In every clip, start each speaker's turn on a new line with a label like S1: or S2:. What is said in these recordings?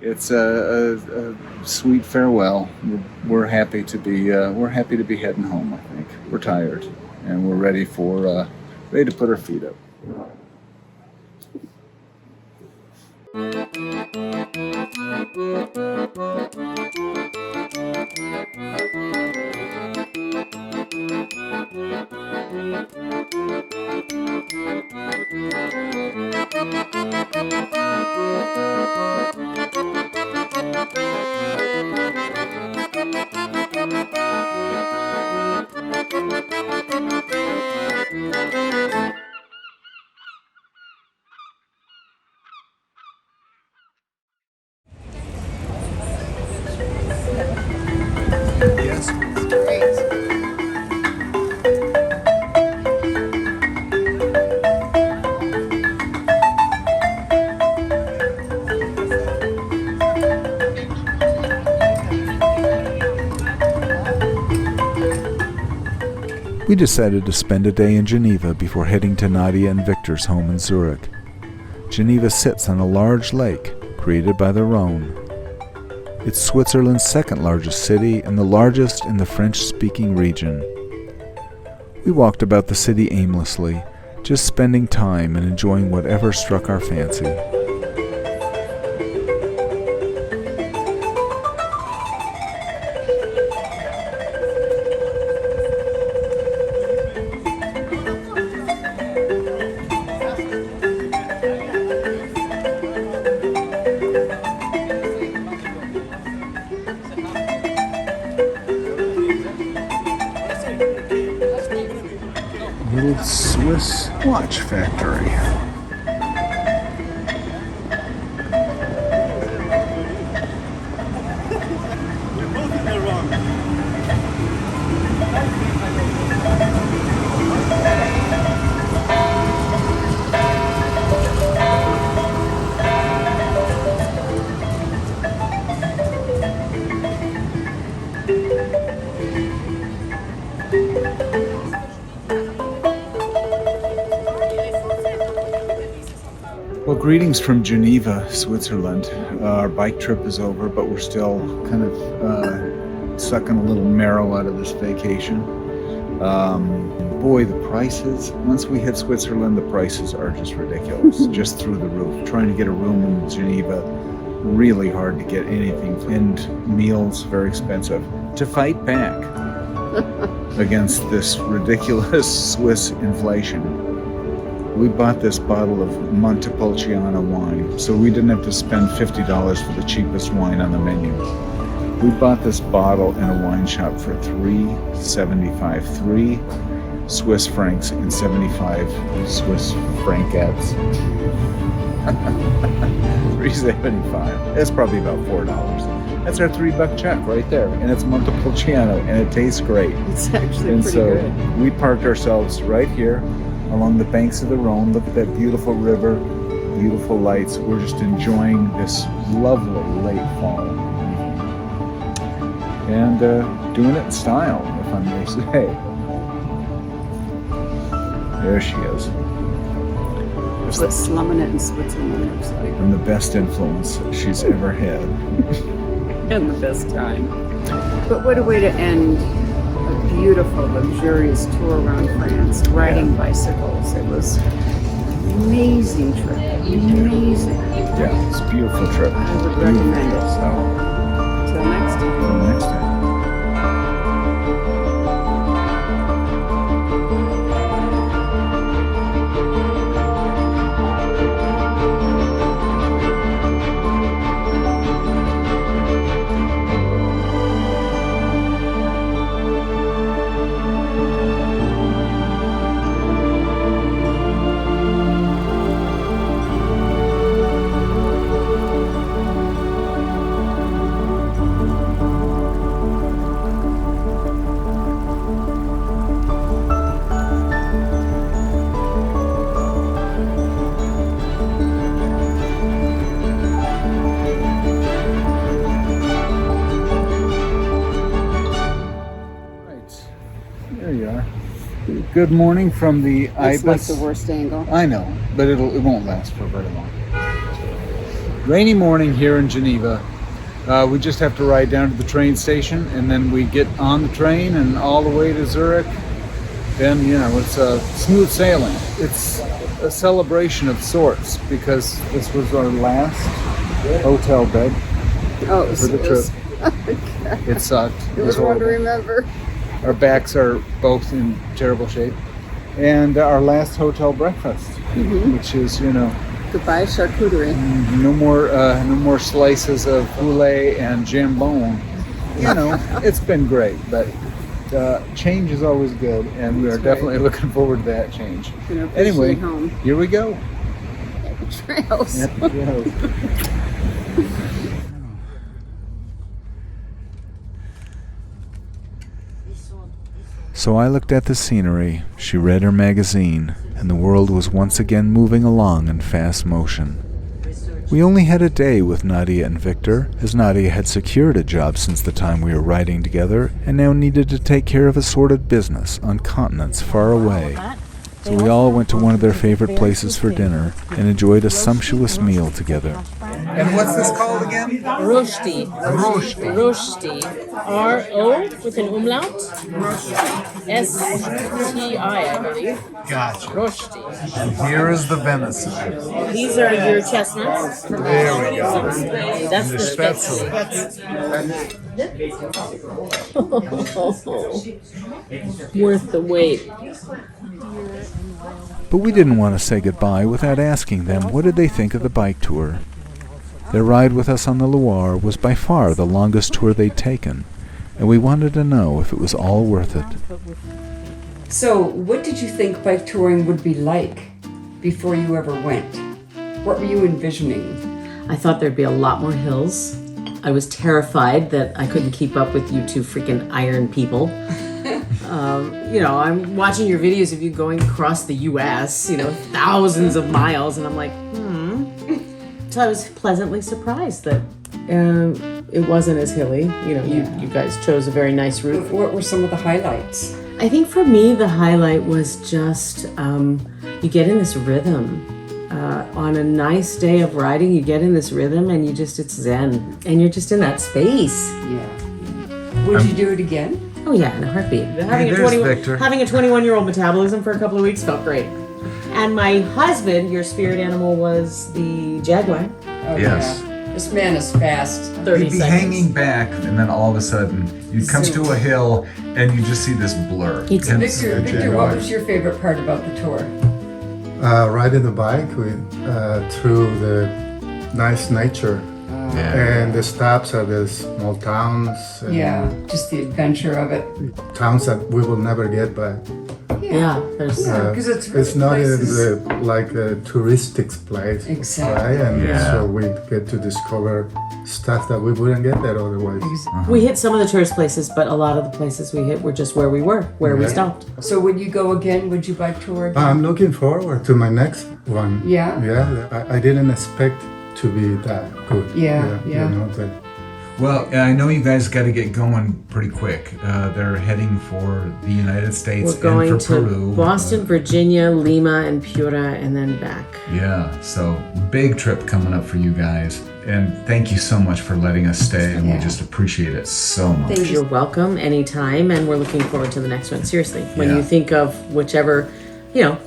S1: It's a sweet farewell. We're happy to be heading home. I think we're tired and we're ready to put our feet up. Yes, great.
S2: We decided to spend a day in Geneva before heading to Nadia and Victor's home in Zurich. Geneva sits on a large lake created by the Rhône. It's Switzerland's second largest city and the largest in the French-speaking region. We walked about the city aimlessly, just spending time and enjoying whatever struck our fancy.
S1: Little Swiss watch factory. Well, greetings from Geneva, Switzerland. Our bike trip is over, but we're still kind of sucking a little marrow out of this vacation. Boy, the prices, once we hit Switzerland, the prices are just ridiculous, just through the roof. Trying to get a room in Geneva, really hard to get anything. And meals, very expensive. To fight back against this ridiculous Swiss inflation, we bought this bottle of Montepulciano wine, so we didn't have to spend $50 for the cheapest wine on the menu. We bought this bottle in a wine shop for $3.75, 3 Swiss francs and 75 Swiss francats. $3.75. That's probably about $4. That's our $3 check right there, and it's Montepulciano, and it tastes great.
S3: It's actually
S1: and
S3: pretty
S1: so
S3: good.
S1: We parked ourselves right here along the banks of the Rhône. Look at that beautiful river, beautiful lights. We're just enjoying this lovely late fall and doing it in style, if I may say. There she is.
S3: That's what slumming it in Switzerland looks like.
S1: And the best influence she's ever had.
S3: And the best time. But what a way to end a beautiful, luxurious tour around France, riding bicycles. It was an amazing trip. Amazing.
S1: Yeah, it's a beautiful trip.
S3: I would recommend it.
S1: So,
S3: Till next time.
S1: until next time. Good morning from the
S3: It's
S1: Ibis.
S3: like the worst angle.
S1: I know, but it won't last for very long. Rainy morning here in Geneva. We just have to ride down to the train station, and then we get on the train and all the way to Zurich. Then, you know, it's smooth sailing. It's a celebration of sorts because this was our last hotel bed for the trip. It sucked.
S3: It was one to remember.
S1: Our backs are both in terrible shape. And our last hotel breakfast, which is, you know,
S3: Goodbye, charcuterie.
S1: no more slices of poulet and jambon. You know, it's been great, but change is always good, and we are definitely looking forward to that change. Anyway,
S3: home.
S1: Here we go.
S3: At the trails.
S1: At the trails.
S2: So I looked at the scenery, she read her magazine, and the world was once again moving along in fast motion. We only had a day with Nadia and Victor, as Nadia had secured a job since the time we were riding together, and now needed to take care of assorted business on continents far away. So we all went to one of their favorite places for dinner, and enjoyed a sumptuous meal together.
S1: And what's this called again?
S4: Rosti. Rosti. R-O with an umlaut. S-T-I, I believe.
S1: Gotcha.
S4: Rosti.
S1: And here is the venison.
S4: These are your chestnuts.
S1: There we go.
S4: That's the
S1: Spätzle.
S4: Spätzle. Worth the wait.
S2: But we didn't want to say goodbye without asking them what did they think of the bike tour. Their ride with us on the Loire was by far the longest tour they'd taken, and we wanted to know if it was all worth it.
S3: So, what did you think bike touring would be like before you ever went? What were you envisioning?
S4: I thought there'd be a lot more hills. I was terrified that I couldn't keep up with you two freaking iron people. You know, I'm watching your videos of you going across the U.S., you know, thousands of miles, and I'm like, So I was pleasantly surprised that it wasn't as hilly. You know, you guys chose a very nice route.
S3: What were some of the highlights?
S4: I think for me, the highlight was just you get in this rhythm. On a nice day of riding, you get in this rhythm and it's zen. And you're just in that space.
S3: Yeah. Would you do it again?
S4: Oh yeah, in a heartbeat. Having a
S1: Victor.
S4: 21-year-old metabolism for a couple of weeks felt great. And my husband, your spirit animal was the jaguar.
S3: Oh,
S1: Yes.
S3: Yeah. This man is fast.
S4: 30
S1: You'd be
S4: seconds.
S1: hanging back, and then all of a sudden, you'd come to a hill, and you just see this blur.
S4: It's-
S1: And-
S3: Victor, what was your favorite part about the tour?
S5: Riding the bike through the nice nature and the stops at the small towns. And
S3: just the adventure of it.
S5: towns that we will never get by.
S4: Yeah, there's
S3: because it's
S5: not in
S3: places-
S5: like a touristic place,
S3: Exactly.
S5: right? And
S1: Yeah.
S5: so we get to discover stuff that we wouldn't get there otherwise.
S4: we hit some of the tourist places, but a lot of the places we hit were just where we were, where we
S5: Right.
S4: stopped.
S3: So would you go again? Would you bike tour again?
S5: I'm looking forward to my next one.
S3: Yeah?
S5: Yeah, I didn't expect to be that good.
S3: Yeah.
S5: You know, but
S1: Well, I know you guys got to get going pretty quick. They're heading for the United States
S4: We're going
S1: and for
S4: to
S1: Peru.
S4: Boston, Virginia, Lima, and Piura, and then back.
S1: Yeah, so big trip coming up for you guys. And thank you so much for letting us stay, and we
S3: Yeah.
S1: just appreciate it so much.
S3: Thank you.
S4: You're welcome anytime, and we're looking forward to the next one. Seriously, when
S1: Yeah.
S4: you think of whichever,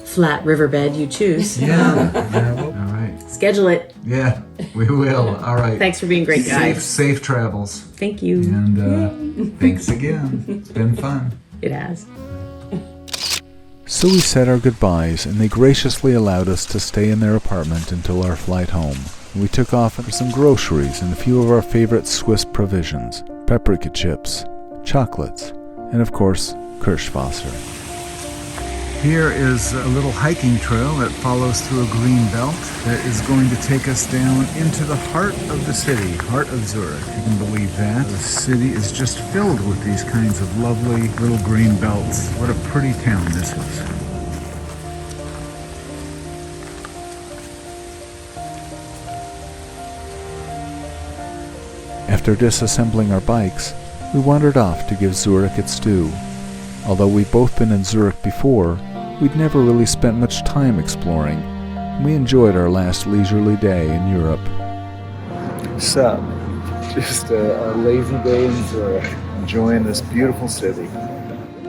S4: flat riverbed you choose,
S1: Yeah. All right.
S4: schedule it.
S1: Yeah, we will. All right.
S4: Thanks for being great guys.
S1: Safe travels.
S4: Thank you.
S1: And thanks again. It's been fun.
S4: It has.
S2: So we said our goodbyes, and they graciously allowed us to stay in their apartment until our flight home. We took off for some groceries and a few of our favorite Swiss provisions, paprika chips, chocolates, and of course, Kirschwasser.
S1: Here is a little hiking trail that follows through a green belt that is going to take us down into the heart of the city, heart of Zurich. You can believe that. The city is just filled with these kinds of lovely little green belts. What a pretty town this is.
S2: After disassembling our bikes, we wandered off to give Zurich its due. Although we'd both been in Zurich before, we'd never really spent much time exploring, and we enjoyed our last leisurely day in Europe.
S1: Sup? Just a lazy day in Zurich, enjoying this beautiful city.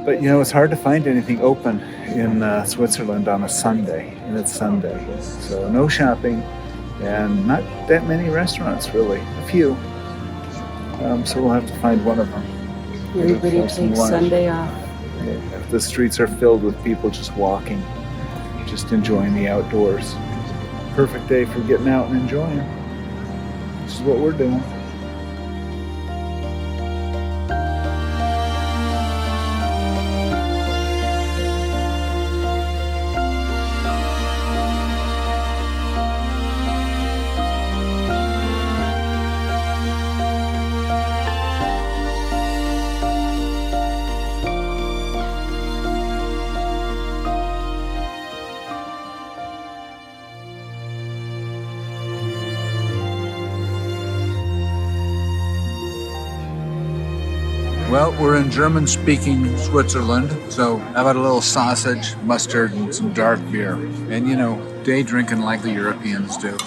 S1: But you know, it's hard to find anything open in Switzerland on a Sunday, and it's Sunday. So no shopping, and not that many restaurants, really. A few. So we'll have to find one of them.
S3: Everybody
S1: Have some
S3: takes
S1: lunch.
S3: Sunday off.
S1: Yeah, the streets are filled with people just walking, just enjoying the outdoors. Perfect day for getting out and enjoying. This is what we're doing. Well, we're in German-speaking Switzerland, so how about a little sausage, mustard, and some dark beer? And, you know, day drinking like the Europeans do.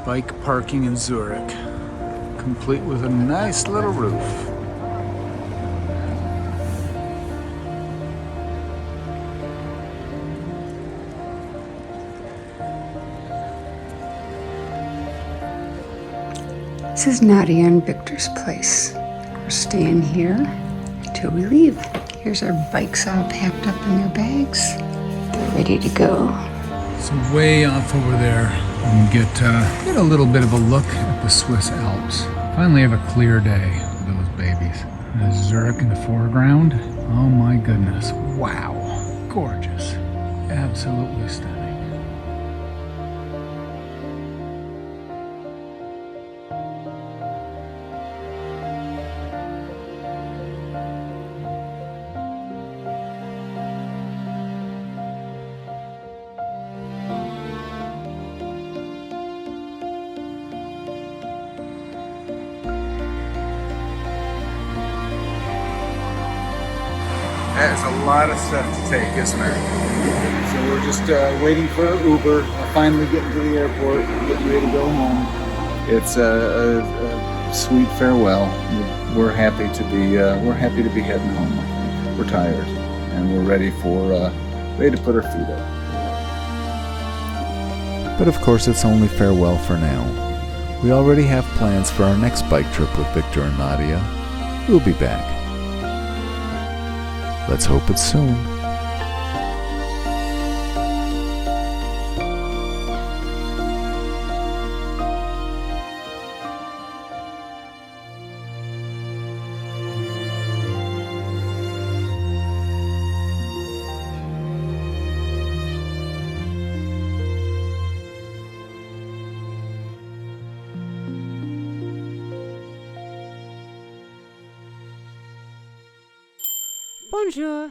S1: Bike parking in Zurich, complete with a nice little roof.
S3: This is Nadia and Victor's place. We're staying here till we leave. Here's our bikes all packed up in their bags, ready to go.
S1: So way off over there, we get a little bit of a look at the Swiss Alps. Finally have a clear day with those babies. There's Zurich in the foreground. Oh my goodness, wow, gorgeous, absolutely stunning. That's a lot of stuff to take, isn't it? So we're just waiting for an Uber, finally getting to the airport, getting ready to go home. It's a sweet farewell. We're happy to be heading home. We're tired and we're ready to put our feet up.
S2: But of course it's only farewell for now. We already have plans for our next bike trip with Victor and Nadia. We'll be back. Let's hope it's soon.
S3: Bonjour.